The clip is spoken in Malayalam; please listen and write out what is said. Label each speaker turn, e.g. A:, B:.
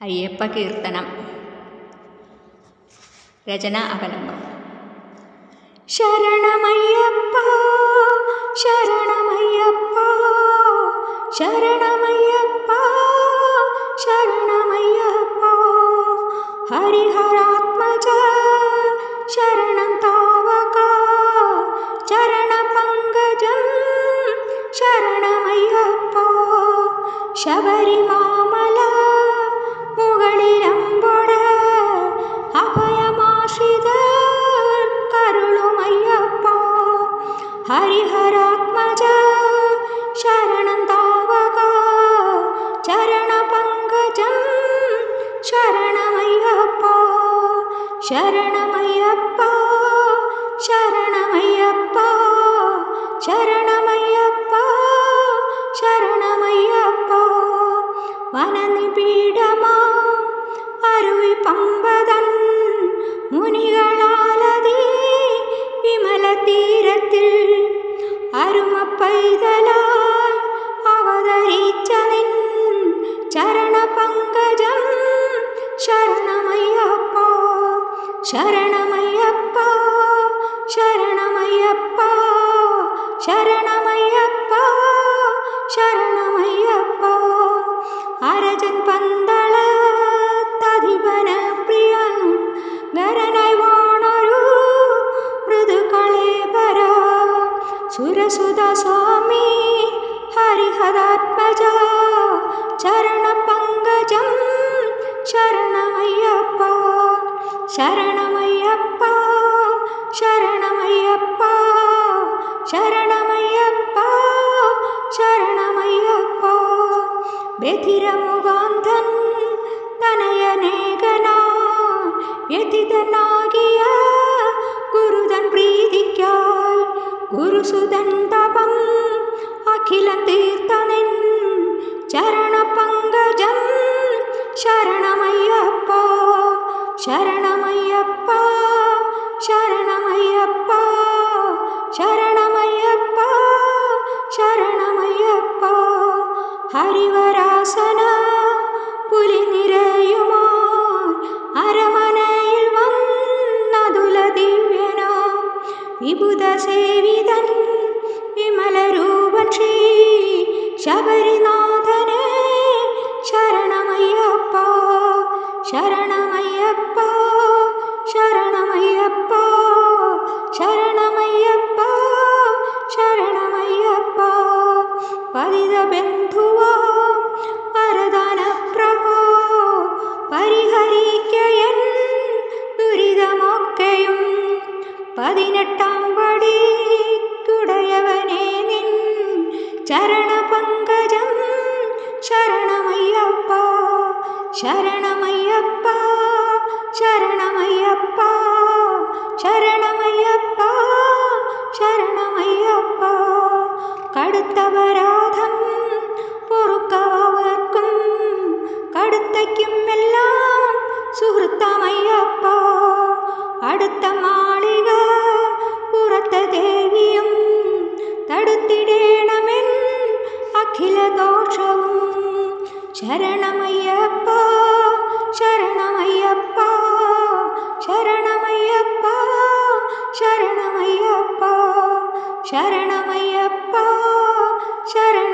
A: അയ്യപ്പ കീർത്തനം. രചന അവലംബം. ശരണമയ്യപ്പ ശരണമയ്യപ്പ ശരണമയ്യപ്പ ശരണമയ്യപ്പ ഹരിഹരാത്മജ ശരണം താവക ചരണപങ്കജം ശരണമയ്യപ്പ ശബരിമാമല മുകളിലമ്പൊട് അഭയമാശ്രിതർ കരുളുമയ്യപ്പ ഹരിഹരാത്മജ ശരണം താവക ചരണപങ്കജം ശരണമയ്യപ്പ ശരണമയ്യപ്പ ശരണമയ്യപ്പ ശരണമയ്യപ്പ ശരണമയ്യപ്പ വനനിബിഡമാ അരുവി പമ്പതൻ മുനികളാലതി വിമല തീരത്തിൽ അരുമപ്പൈതലായി അവതരിച്ച നിൻ ചരണപങ്കജം ശരണമയ്യപ്പ ശരണമയ്യപ്പ ശരണമയ്യപ്പ ശരണമയ്യപ്പ ശരണമയ്യപ്പ അരജൻ പന്തള തതിവന പ്രിയൻ ഗരനായി വാണൊരു മൃദുകളേബര സുരസുത സ്വാമി ഹരിഹരാത്മജ ചരണപങ്കജം ശരണമയ്യപ്പ ശരണമയ്യപ്പ ശരണമയ്യപ്പ ശരണമയ്യപ്പ ശരണമയ്യപ്പ ബധിരമുഖാന്തൻ തനയനേകനാ വ്യതിതനാകിയ ഗുരുതൻ പ്രീതിക്കായി ഗുരുസുതൻ തപം അഖിലം തീർത്ത നിൻ ചരണപങ്കജം ശരണമയ്യപ്പ ശരണമയ്യപ്പ ശരണമയ്യപ്പ ശരണമയ്യപ്പ ശരണമയ്യപ്പ ഹരിവരാസന പുലിനിരയുമായി അരമനയിൽ വന്നതുല ദിവ്യനോ വിബുധ സേവിതൻ വിമലരൂപൻ ശ്രീ ശബരിനാഥനെ ശരണമയ്യപ്പ ശരണമയ്യപ്പ ശരണമയ്യപ്പ ശരണമയ്യപ്പ ശരണമയ്യപ്പ പതിത ബന്ധുവാ വരദാന പ്രഭോ പരിഹരിക്കയൻ ദുരിതമൊക്കെയും 18 പടി കുടയവനെ നിൻ ചരണപങ്കജം ശരണമയ്യപ്പ ശരണമയ്യപ്പ ശരണമയ്യപ്പ ശരണമയ്യപ്പ ശരണമയ്യപ്പ കടുത്തപരാധം പൊറുക്കവർക്കും കടുത്തയ്ക്കും എല്ലാം സുഹൃത്തമയ്യപ്പ അടുത്ത മാളിക പുറത്ത ദേവിയും തടുത്തിടേണമെൻ അഖില ദോഷവും ശരണമയ്യപ്പ ശരണമയ്യപ്പ ശരണമയ്യപ്പ ശരണമയ്യപ്പ ശരണമയ്യപ്പ ശരണ